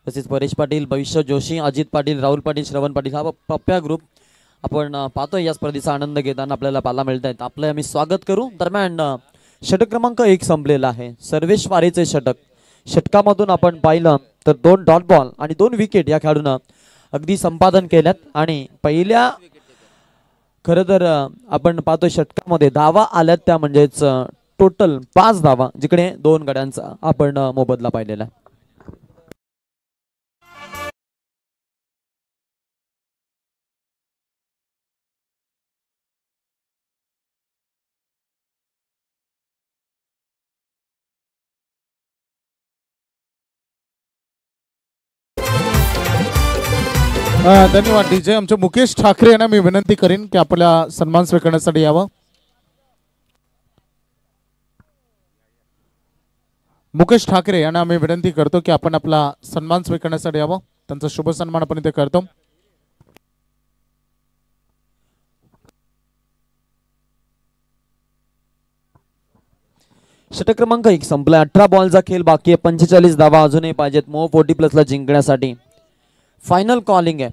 तसेच परेश पाटील, भविष्य जोशी, अजित पाटील, राहुल पाटील, श्रवण पाटील हा पप्प्या ग्रुप आपण पाहतोय या स्पर्धेचा आनंद घेताना आपल्याला पाहायला मिळत आहेत. आपलं आम्ही स्वागत करू. दरम्यान षटक क्रमांक 1 संपलेला आहे. सर्वेश वारेचे षटक. षटकामधून आपण पाहिलं तर 2 डॉट बॉल आणि 2 विकेट या खेळाडूंना अगदी संपादन केल्यात आणि पहिल्या खरं तर आपण पाहतो षटकामध्ये धावा आल्यात त्या म्हणजेच टोटल 5 धावा जिकडे 2 गड्यांचा आपण मोबदला पाहिलेला आहे. धन्यवाद डीजे. आमचे मुकेश ठाकरे यांना मी विनंती करेन की आपल्या सन्मान स्वीकारण्यासाठी यावं. मुकेश ठाकरे यांना मी विनंती करतो की आपण आपला सन्मान स्वीकारण्यासाठी यावं. त्यांचा शुभ सन्मान आपण इथे करतो. षटक क्रमांक 1 संपलाय. 18 बॉलचा खेळ बाकी आहे. 45 धावा अजूनही पाहिजेत मोह 40+ ला जिंकण्यासाठी. फायनल कॉलिंग आहे.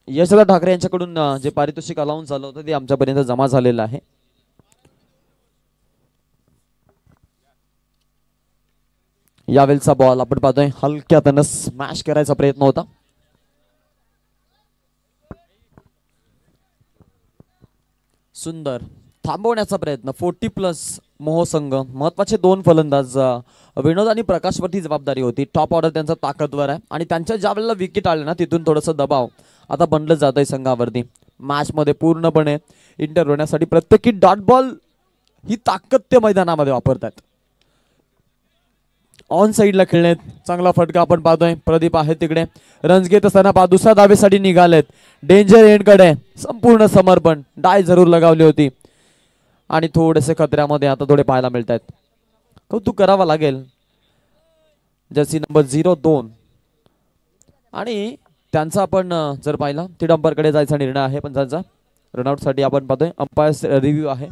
यशदादा ठाकरे यांच्याकडून जे पारितोषिक अलाउन्स झालं होतं ते आमच्यापर्यंत जमा झालेलं आहे. यावेळचा बॉल आपण पाहतोय हलक्या त्यानं स्मॅश करायचा प्रयत्न होता. सुंदर थांबवण्याचा प्रयत्न. 40+ मोह संघ. महत्वाचे 2 फलंदाज विनोद आणि प्रकाशवरती जबाबदारी होती. टॉप ऑर्डर त्यांचा ताकदवर आहे आणि त्यांच्या ज्या वेळेला विकेट आले ना तिथून थोडंसं दबाव आता बनलं जात आहे संघावरती. मॅच मध्ये पूर्णपणे इंटर होण्यासाठी प्रत्येकी डॉट बॉल ही ताकद ते मैदानामध्ये वापरतात. ऑन साइडला खेळण्यात चांगला फटका आपण पाहतोय. प्रदीप आहे तिकडे रन्स घेत असताना दुसऱ्या धावेसाठी निघालेत. डेंजर एंडकडे संपूर्ण समर्पण. डाय जरूर लगावली होती आणि थोडेसे खतऱ्यामध्ये आता थोडे पाहायला मिळत आहेत. कौतुक करावा लागेल जर्सी नंबर 02 आणि त्यांचा आपण जर पाहिला ती डंपरकडे जायचा निर्णय आहे. पण त्यांचा रनआउटसाठी आपण पाहतोय अंपायर रिव्ह्यू आहे.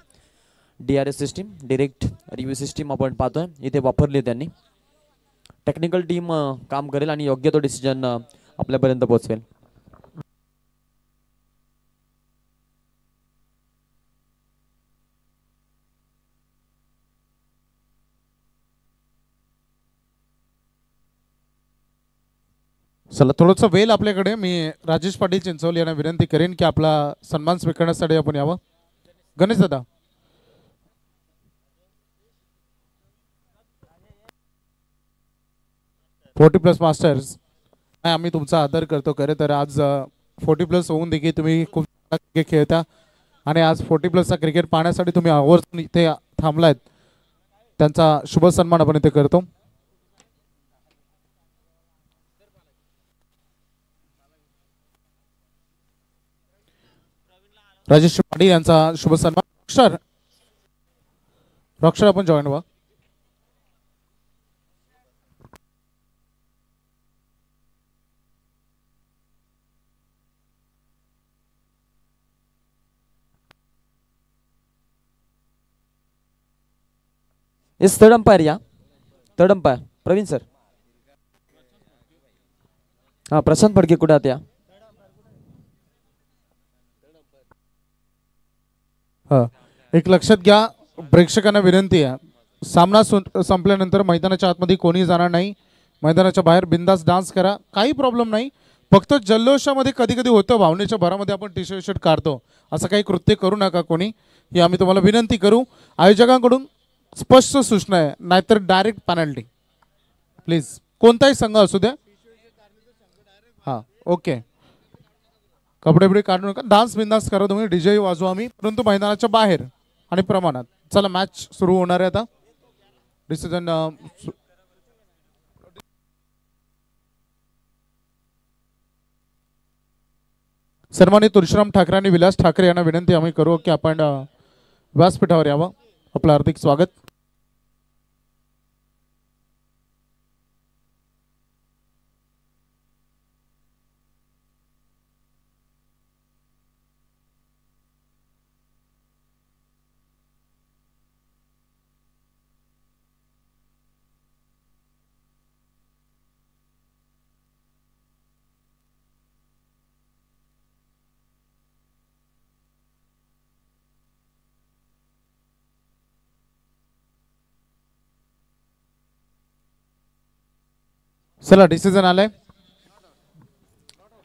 DRS system direct review system आपण पाहतोय इथे वापरली त्यांनी. टेक्निकल टीम काम करेल आणि योग्य तो डिसिजन आपल्यापर्यंत पोहोचवेल. चला थोडंसं वेळ आपल्याकडे. मी राजेश पाटील चिंचवली यांना विनंती करेन की आपला सन्मान स्वीकारण्यासाठी आपण यावं. गणेश दादा. +40 मास्टर्स आम्ही तुमचा आदर करतो. खरं तर आज 40+ होऊन देखील तुम्ही खूप क्रिकेट खेळता आणि आज 40+चा क्रिकेट पाहण्यासाठी तुम्ही आवर्जून इथे थांबलायत. त्यांचा शुभ सन्मान आपण इथे करतो. राजेश पाटील यांचा शुभ सन्मान. रॉकस्टार आपण जॉईन व्हा. इस थर्ड अंपायर या थर्ड अंपायर प्रवीण सर. हा प्रशांत फडके कुठे आहात या. एक लक्षात घ्या प्रेक्षकांना विनंती आहे सामना संपल्यानंतर मैदानाच्या आतमध्ये कोणी जाणार नाही. मैदानाच्या बाहेर बिंदास डान्स करा काही प्रॉब्लेम नाही. फक्त जल्लोषामध्ये कधी कधी होतं भावनेच्या भरामध्ये आपण टी शर्ट काढतो असं काही कृत्य करू नका कोणी ही आम्ही तुम्हाला विनंती करू. आयोजकांकडून स्पष्ट सूचना आहे नाहीतर डायरेक्ट पेनल्टी प्लीज. कोणताही संघ असू द्या. हां ओके कपडे बिडे काढू नका. डान्स बिंदास करा तुम्ही. डीजे वाजवा आम्ही परंतु मैदानाच्या बाहेर आणि प्रमाणात. चला मॅच सुरू होणार आहे आता. डिसिजन सन्मानित तुळशीराम ठाकरे आणि विलास ठाकरे यांना विनंती आम्ही करू की आपण व्यासपीठावर यावं. आपलं हार्दिक स्वागत. चला डिसिजन आलाय.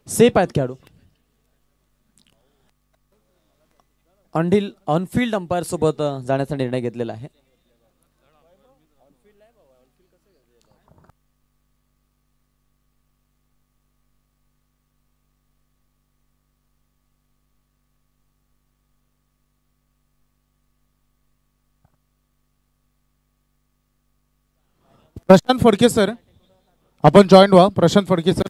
सेफ आहेत खेळाडू. ऑनफिल्ड अंपायर सोबत जाण्याचा निर्णय घेतलेला आहे. प्रशांत फडके सर आपण जॉईन व्हा. प्रशांत फडके सर.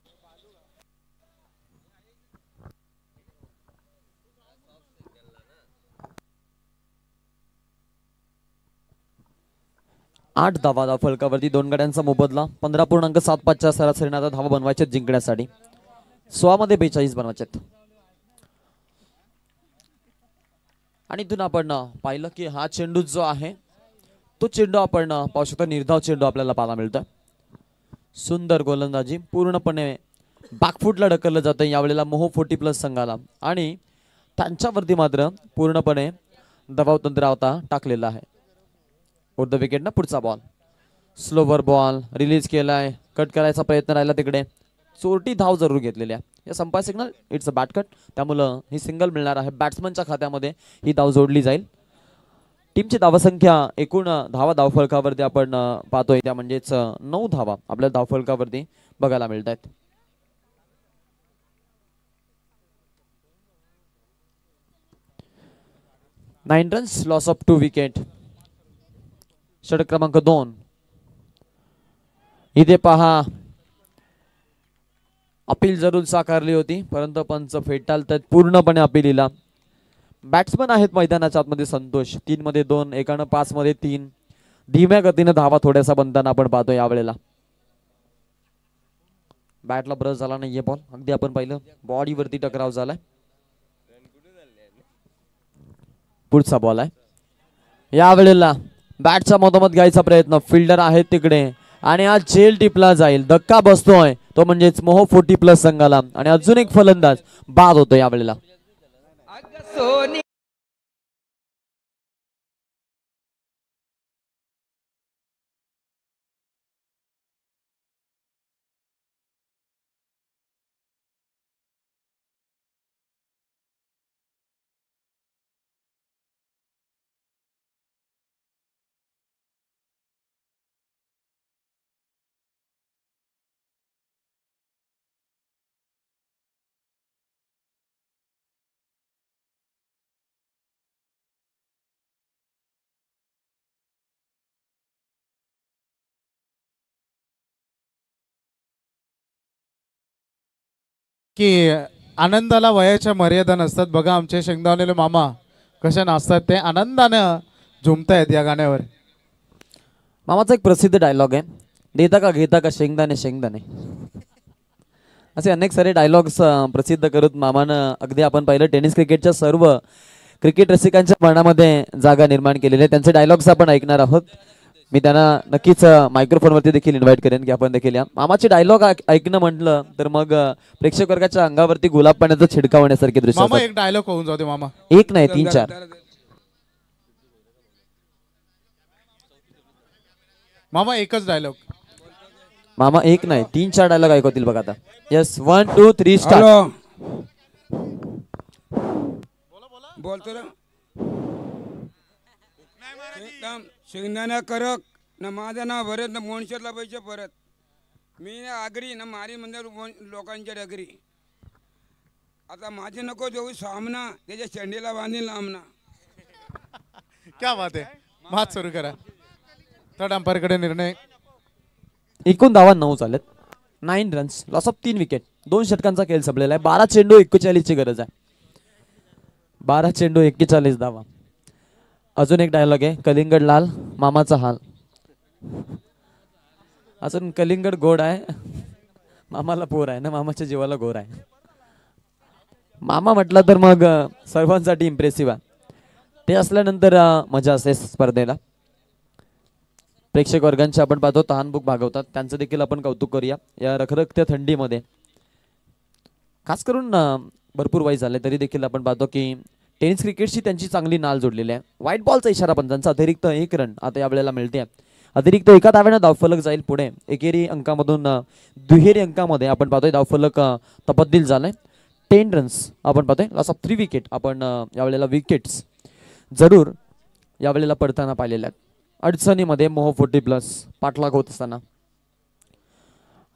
आठ धावा फलकावरती 2 गड्यांचा मोबदला. 15.75च्या सरासरीने आता धावा बनवायच्या जिंकण्यासाठी. 16 मध्ये 42 बनवायचे. आणि इथून आपण पाहिलं की हा चेंडू जो आहे तो चेंडू आपण पाहू शकतो, निर्धाव चेंडू आपल्याला पाहायला मिळतोय. सुंदर गोलंदाजी, पूर्णपणे बॅकफुटला ढकललं जातं यावेळेला मोहो 40+ संघाला आणि त्यांच्यावरती मात्र पूर्णपणे दबाव तंत्र आता टाकलेलं आहे. ओव्हर द विकेट ना पुढचा बॉल, स्लोवर बॉल रिलीज केलाय, कट करायचा प्रयत्न राहिला तिकडे, चोरटी धाव जरूर घेतलेली आहे. या संपा signal it's a bat cut, त्यामुळं ही सिंगल मिळणार आहे. बॅट्समनच्या खात्यामध्ये ही धाव जोडली जाईल. टीमची धावसंख्या एकूण धावा धावफलकावरती आपण पाहतोय त्या म्हणजेच 9 धावा आपल्या धावफलकावरती बघायला मिळत आहेत. Nine runs, loss of 2 wicket. षटक क्रमांक 2. इथे पहा अपील जरूर साकारली होती परंतु पंच फेटाळतात पूर्णपणे अपीलीला. बॅट्समन आहेत मैदानाच्या आतमध्ये संतोष, 3 मध्ये 2, एकानं 5 मध्ये 3. धीम्या गतीने धावा थोड्यासा बनताना आपण पाहतो यावेळेला. बॅटला ब्रश झाला नाहीये बॉल, अगदी आपण पाहिलं बॉडीवरती टकराव झालाय. पुढचा बॉल आहे यावेळेला, बॅटचा मधोमध घ्यायचा प्रयत्न, फिल्डर आहेत तिकडे आणि आज झेल टिपला जाईल. धक्का बसतोय तो म्हणजेच मोहो 40+ संघाला आणि अजून एक फलंदाज बाद होतो यावेळेला. की आनंदाला वयाच्या मर्यादा नसतात. बघा आमचे शेंगदावलेले मामा कशा नाचतात, ते आनंदानं झुमतायत या गाण्यावर. मामाचा एक प्रसिद्ध डायलॉग आहे, देता का घेता का शेंगदाणे शेंगदाणे. असे अनेक सारे डायलॉग्स प्रसिद्ध करत मामानं अगदी आपण पाहिलं टेनिस क्रिकेटच्या सर्व क्रिकेट रसिकांच्या मनामध्ये जागा निर्माण केलेली आहे. त्यांचे डायलॉग्स आपण ऐकणार आहोत. मी त्यांना नक्कीच मायक्रोफोनवरती देखील इन्व्हाइट करेन की आपण देखील या. मामाचे डायलॉग ऐकणं म्हटलं तर मग प्रेक्षक वर्गाच्या अंगावरती गुलाब पाण्याचं छिडकाव होण्यासारखे दृश्य मामा असतात. एक डायलॉग होऊन जाऊ दे मामा. एक नाही 3-4. मामा एकच डायलॉग. मामा एक नाही 3-4 डायलॉग ऐकवतील बघा आता. Yes 1 2 3 start. बोलतो ना शेंगदाणा करक ना माझं नाव भरत ना मोणशेतला पैसे परत मी ना आगरी ना मारी म्हणजे लोकांच्या डगरी. आता माझे नको देऊ सामना त्याच्या शेंडीला बांधील लांबना. क्या बात आहे. मात सुरू करा. थर्ड अंपायरकडे निर्णय. एकूण धावा 9 झालेत. 9 रन्स, लॉस ऑफ 3 विकेट. 2 षटकांचा खेळ संपलेला आहे. 12 चेंडू 41 ची गरज आहे. 12 चेंडू 41 धावा. अजून एक डायलॉग आहे, कलिंगड लाल मामाचा हाल. अजून कलिंगड गोड आहे मामाला पोर आहे ना, मामाच्या जीवाला गोर आहे. मामा म्हटलं तर मग सर्वांसाठी इम्प्रेसिव्ह आहे. ते असल्यानंतर मजा असते स्पर्धेला. प्रेक्षक वर्गांचे आपण पाहतो तहानभूक भागवतात, त्यांचं देखील आपण कौतुक करूया. या रखरखत्या थंडीमध्ये खास करून भरपूर वय झाले तरी देखील आपण पाहतो की टेनिस क्रिकेटची त्यांची चांगली नाल जोडलेली आहे. व्हाईट बॉलचा इशारा पंचांचा. अतिरिक्त 1 रन आता यावेळेला मिळते. अतिरिक्त एका धाव्यानं धावफलक जाईल पुढे. एकेरी अंकामधून दुहेरी अंकामध्ये आपण पाहतोय धावफलक तब्दील झालाय. 10 रन्स आपण पाहतोय. Loss of 3 wicket. आपण यावेळेला विकेट्स जरूर यावेळेला पडताना पाहिलेल्या आहेत. अडचणीमध्ये मोहो 40+ पाठलाग होत असताना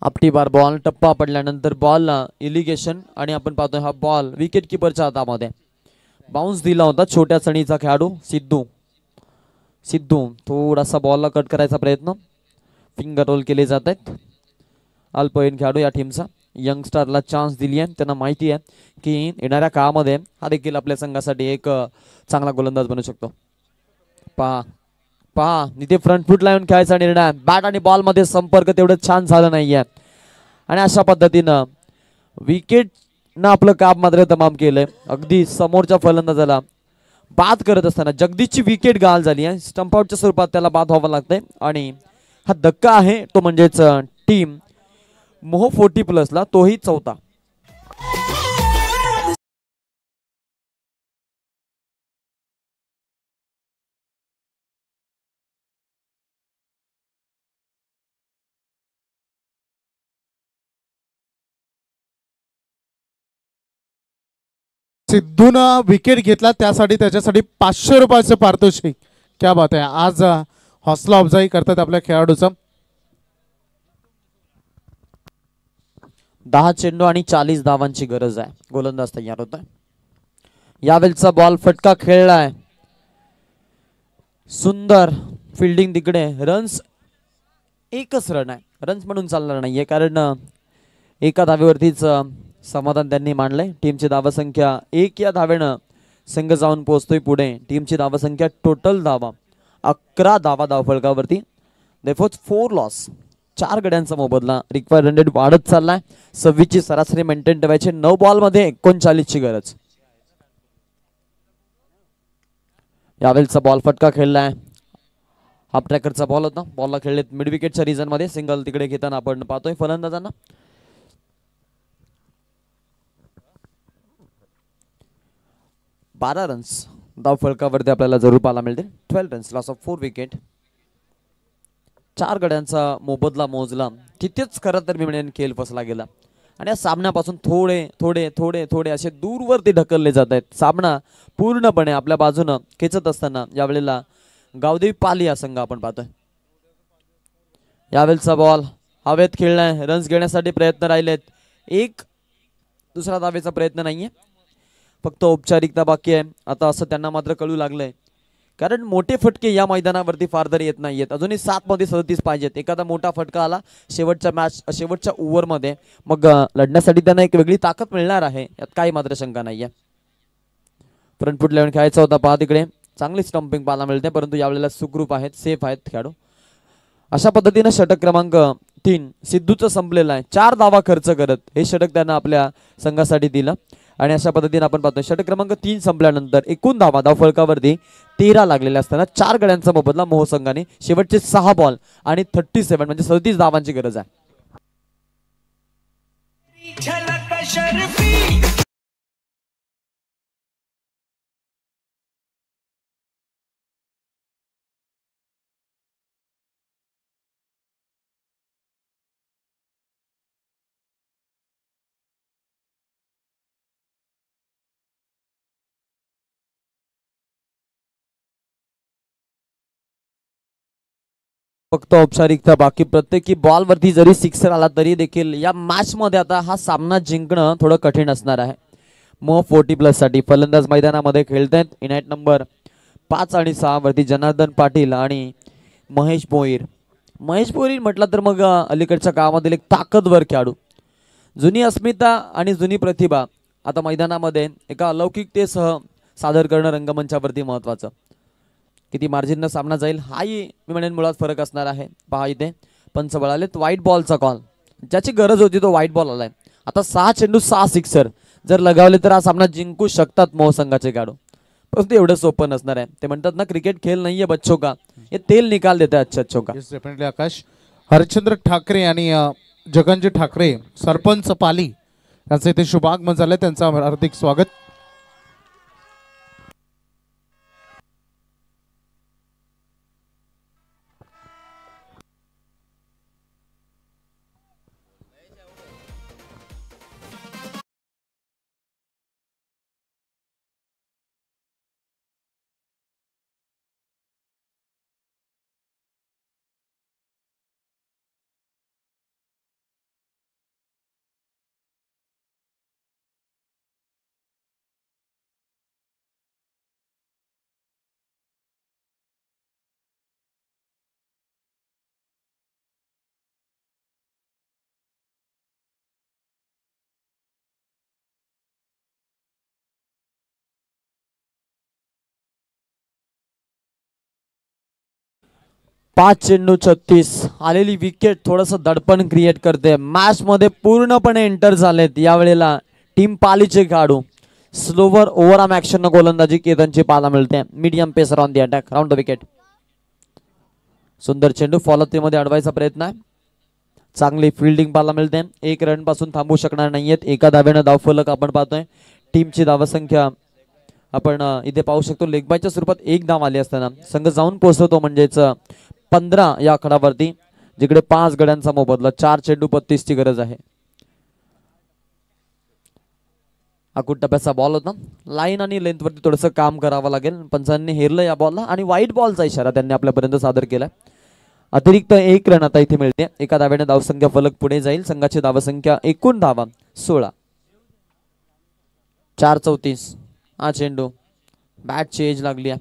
आपटी बार बॉल टप्पा पडल्यानंतर बॉल इलिगेशन आणि आपण पाहतोय हा बॉल विकेट किपरच्या हातामध्ये. बाउन्स दिला होता छोट्या चणीचा खेळाडू सिद्धू थोडासा बॉलला कट करायचा प्रयत्न. फिंगर रोल केले जात आहेत. अल्पवयीन खेळाडू या टीमचा यंगस्टरला चान्स दिली आहे. त्यांना माहिती आहे की येणाऱ्या काळामध्ये हा देखील आपल्या संघासाठी एक चांगला गोलंदाज बनू शकतो. पहा इथे फ्रंट फूट लावून खेळायचा निर्णय. बॅट आणि बॉल मध्ये संपर्क तेवढं छान झालं नाहीये आणि अशा पद्धतीनं विकेट ना आपलं काम मात्र तमाम केलंय. अगदी समोरच्या फलंदाजाला बाद करत असताना जगदीशची विकेट गाल झाली आहे. स्टंप आउटच्या स्वरूपात त्याला बाद व्हावं लागतंय आणि हा धक्का आहे तो म्हणजेच टीम मोह 40+ ला तोही चौथा. सिद्धूनं विकेट घेतला त्यासाठी त्याच्यासाठी 500 रुपयाचे पारितोषिक. क्या बात आहे. आज हौसला अफजाई करतात आपल्या खेळाडूचा. 10 चेंडू आणि 40 धावांची गरज आहे. गोलंदाज तयार होतोय. यावेळचा बॉल फटका खेळलाय. सुंदर फिल्डिंग तिकडे. रन्स एकच रन आहे. रन्स म्हणून चालणार नाहीये कारण एका धावेवरतीच समाधान त्यांनी मांडलंय. टीमची धावसंख्या 1 या धावेनं संघ जाऊन पोहोचतोय पुढे. टीमची धावसंख्या टोटल धावा 11 धावा धावफलकावरती. देफोर 4 लॉस. 4 गड्यांचा मोबदला. रिक्वायर्ड रन रेट वाढत चाललाय. 26 ची सरासरी मेंटेन ठेवायची. 9 बॉल मध्ये 39 ची गरज. यावेळचा बॉल फटका खेळलाय. हाफ ट्रॅकरचा बॉल होता. बॉलला खेळलेत मिड विकेटच्या रिजन मध्ये. सिंगल तिकडे घेताना आपण पाहतोय फलंदाजांना. 12 रन्स धाव फलकावरती आपल्याला जरूर पाहायला मिळतील. 12 रन्स लॉस ऑफ 4 विकेट. 4 गड्यांचा मोबदला मोजला. तिथेच खरं तर मी म्हणेन खेळ फसला गेला आणि या सामन्यापासून थोडे थोडे थोडे थोडे असे दूरवरती ढकलले जात आहेत. सामना पूर्णपणे आपल्या बाजूनं खेचत असताना यावेळेला गावदेवी पाली हा संघ आपण पाहतोय. यावेळेचा बॉल हवेत खेळलाय. रन्स घेण्यासाठी प्रयत्न राहिलेत. एक दुसरा धावेचा प्रयत्न नाहीये. फक्त औपचारिकता बाकी आहे. आता असं त्यांना मात्र कळू लागलंय कारण मोठे फटके या मैदानावरती फार तर येत नाहीयेत. अजूनही 7 मध्ये 37 पाहिजेत. एखादा मोठा फटका आला शेवटच्या ओव्हरमध्ये मग लढण्यासाठी त्यांना एक वेगळी ताकद मिळणार आहे. यात काही मात्र शंका नाहीये. फ्रंट फूट 11 खेळायचा होता. पहा तिकडे चांगली स्टंपिंग पाहायला मिळते परंतु यावेळेला सुखरूप आहेत. सेफ आहेत खेळाडू. अशा पद्धतीने षटक क्रमांक 3 सिद्धूचं संपलेलं आहे. 4 धावा खर्च करत हे षटक त्यांना आपल्या संघासाठी दिलं आणि अशा पद्धतीने आपण पाहतोय षटक क्रमांक 3 संपल्यानंतर एकूण धावा धावफलकावरती 13 लागलेल्या असताना 4 गड्यांचा मोबदला मोह संघाने. शेवटचे 6 बॉल आणि 37 म्हणजे 37 धावांची गरज आहे. फक्त औपचारिकता बाकी. प्रत्येकी बॉल वरती जरी सिक्सर आला तरी देखील या मॅच मध्ये आता हा सामना जिंकणं थोडं कठीण असणार आहे. मोह 40+ साठी फलंदाज मैदानामध्ये खेळतायत. इनायत नंबर 5 आणि 6 वरती जनार्दन पाटील आणि महेश भोईर. महेश भोईर म्हटलं तर मग अलीकडच्या काळामधील एक ताकदवर खेळाडू. जुनी अस्मिता आणि जुनी प्रतिभा आता मैदानामध्ये एका अलौकिकतेसह सादर करणं रंगमंचावरती महत्वाचं. किती मार्जिननं सामना जाईल हाही मी म्हणेन मुळात फरक असणार आहे. पहा इथे पंच बळालेत. व्हाईट बॉलचा कॉल. ज्याची गरज होती तो व्हाईट बॉल आलाय. आता 6 चेंडू 6 सिक्सर जर लगावले तर हा सामना जिंकू शकतात मोह संघाचे खेळाडू. परंतु एवढं सोपं नसणार आहे. ते म्हणतात ना क्रिकेट खेळ नाहीये बच्चों का, ये तेल निकाल देता है अच्छो का. डेफिनेटली आकाश. हरिश्चंद्र ठाकरे आणि जगनजी ठाकरे सरपंच पाली यांचे इथे शुभागमन झाले. त्यांचं हार्दिक स्वागत. पाच चेंडू 36. आलेली विकेट थोडंसं दडपण क्रिएट करते. मॅच मध्ये पूर्णपणे एंटर झालेत यावेळेला टीम पालीचे खेळाडू. स्लोवर ओव्हरआर्म ऍक्शन न गोलंदाजी केतनची पाहायला मिळते. Medium pacer on the attack round the wicket. सुंदर चेंडू फॉलोअपमध्ये अडवायचा प्रयत्न आहे. चांगली फिल्डिंग पाहायला मिळते. 1 रन पासून थांबू शकणार नाहीयेत. एका धावेनं धावफलक आपण पाहतोय. टीमची धावसंख्या आपण इथे पाहू शकतो. लेगबायच्या स्वरूपात 1 धाव आली असताना संघ जाऊन पोहोचतो म्हणजेच 15 या आकडावरती, जिकडे 5 गड्यांचा मोबदला. 4 चेंडू 32 ची गरज आहे. अकुट टप्प्याचा बॉल होता. लाईन आणि लेंथ वरती थोडंसं काम करावं लागेल. पंचांनी हेरलं या बॉलला आणि वाईट बॉलचा इशारा त्यांनी आपल्यापर्यंत सादर केला. अतिरिक्त 1 रन आता इथे मिळते. एका धावेने धावसंख्या फलक पुढे जाईल. संघाची धावसंख्या एकूण धावा 16. 4-34. हा चेंडू बॅटची एज लागली आहे.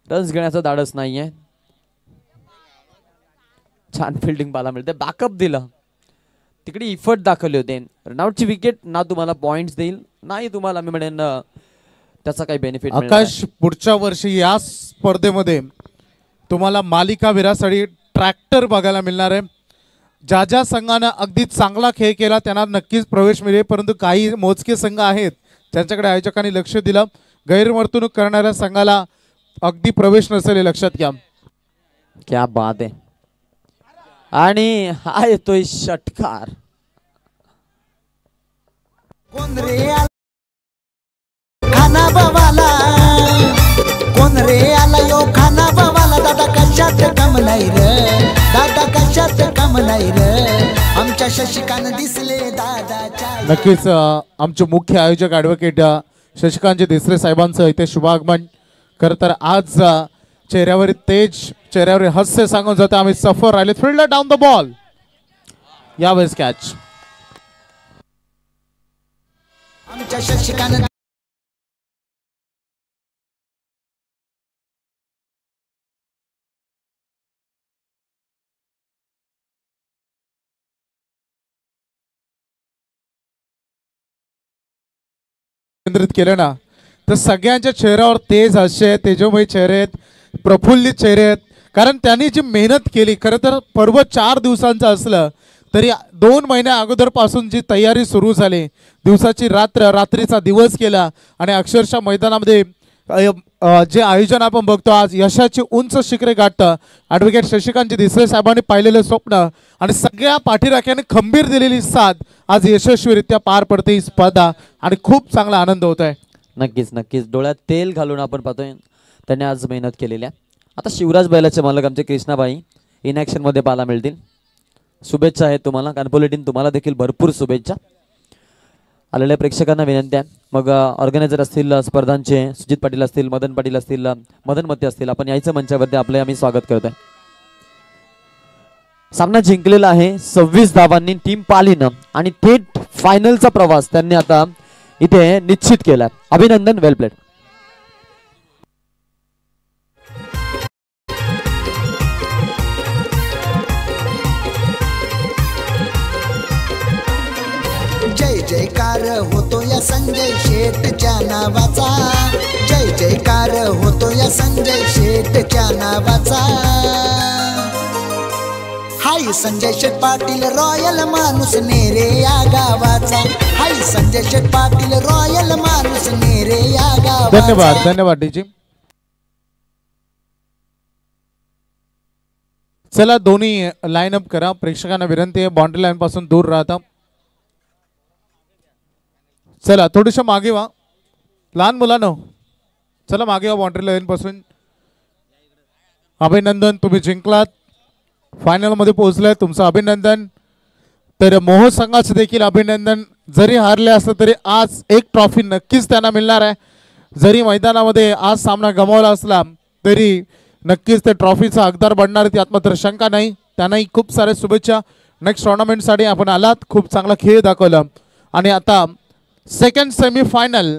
रन्स घेण्याचं धाडस नाहीये. छान फिल्डिंग पाहायला मिळते. बॅकअप दिलं. तिकडे इफर्ट दाखवले होते. रनआउटची विकेट ना तुम्हाला पॉइंट्स देईल नाही तुम्हाला मी म्हणेन त्याचा काही बेनिफिट. आकाश, पुढच्या वर्षी या स्पर्धेमध्ये तुम्हाला मालिकावीरासाठी ट्रॅक्टर बघायला मिळणार आहे. ज्या ज्या संघानं अगदी चांगला खेळ केला त्यांना नक्कीच प्रवेश मिळेल, परंतु काही मोजके संघ आहेत ज्यांच्याकडे आयोजकांनी लक्ष दिलं. गैरवर्तणूक करणाऱ्या संघाला अगदी प्रवेश नसेल हे लक्षात घ्या. क्या बात आहे. आणि हा येतोय षटकार. कोण रे खाना बाबाला, कोण रे आला यो खाना बाबाला. दादा कशात कमलाय रे, दादा कशात कमलाय रे. आमच्या शशिकांत दिसले दादाच्या. नक्कीच आमचे मुख्य आयोजक ॲडव्होकेट शशिकांत देसरे साहेबांचं इथे शुभागमन. खरं तर आज चेहऱ्यावर तेज, चेहऱ्यावर हास्य सांगून जाते आम्ही सफर राहिले. Fielder down the ball. यावेळेस कॅच. आमच्या शशिकांत केंद्रित केलं ना तर सगळ्यांच्या चेहऱ्यावर तेज हास्य, तेजोमय चेहरे आहेत, प्रफुल्लित चेहरे आहेत. कारण त्यांनी जी मेहनत केली, खरं तर पर्व 4 दिवसांचं असलं तरी 2 महिन्या अगोदरपासून जी तयारी सुरू झाली, दिवसाची रात्र, रात्रीचा दिवस केला आणि अक्षरशः मैदानामध्ये जे आयोजन आपण बघतो आज यशाची उंच शिखरे गाठतं. ॲडव्होकेट शशिकांत देसरे साहेबांनी पाहिलेलं स्वप्न आणि सगळ्या पाठीराख्याने खंबीर दिलेली साथ आज यशस्वीरित्या पार पडते ही स्पर्धा आणि खूप चांगला आनंद होत आहे. नक्कीच नक्कीच डोळ्यात तेल घालून आपण पाहतोय त्यांनी आज मेहनत केलेली आहे. आता शिवराज बैलाचे मालक आमचे कृष्णाबाई इन ॲक्शन मध्ये पाहायला मिळतील. शुभेच्छा आहेत तुम्हाला. कानपोली टीम तुम्हाला देखील भरपूर शुभेच्छा. आलेल्या प्रेक्षकांना विनंती आहे, मग ऑर्गनायझर असतील स्पर्धांचे, सुजित पाटील असतील, मदन पाटील असतील, मदन मत्ते असतील, आपण यायचं मंचावरती आपले आम्ही स्वागत करतोय. सामना जिंकलेला आहे 26 धावांनी टीम पालीनं आणि थेट फायनलचा प्रवास त्यांनी आता इथे निश्चित केला. अभिनंदन, वेल प्लेड. जय जयकार होतो या संजय शेठच्या नावाचा. जय जयकार होतो या संजय शेठच्या नावाचा. हाय संजय शेठ पाटील रॉयल माणूस नेरे या गावाचा. हाय संजय शेठ पाटील रॉयल माणूस नेरे या गावाचा. धन्यवाद, धन्यवाद डीजी. चला दोन्ही लाईन अप करा. प्रेक्षकांना विनंती आहे बाउंड्री लाईन पासून दूर राहता. चला थोडीशा मागे व्हा. लहान मुलांनो चला मागे व्हा बाउंड्री लाईन पासून. अभिनंदन, तुम्ही जिंकलात, फायनलमध्ये पोहोचलाय, तुमचं अभिनंदन. तर मोह संघाचं देखील अभिनंदन. जरी हारले असलं तरी आज एक ट्रॉफी नक्कीच त्यांना मिळणार आहे. जरी मैदानामध्ये आज सामना गमावला असला तरी नक्कीच ते ट्रॉफीचा हकदार बनणार, त्यात मात्र शंका नाही. त्यांनाही खूप साऱ्या शुभेच्छा. नेक्स्ट टुर्नामेंटसाठी आपण आलात, खूप चांगला खेळ दाखवला आणि आता सेकंड सेमीफायनल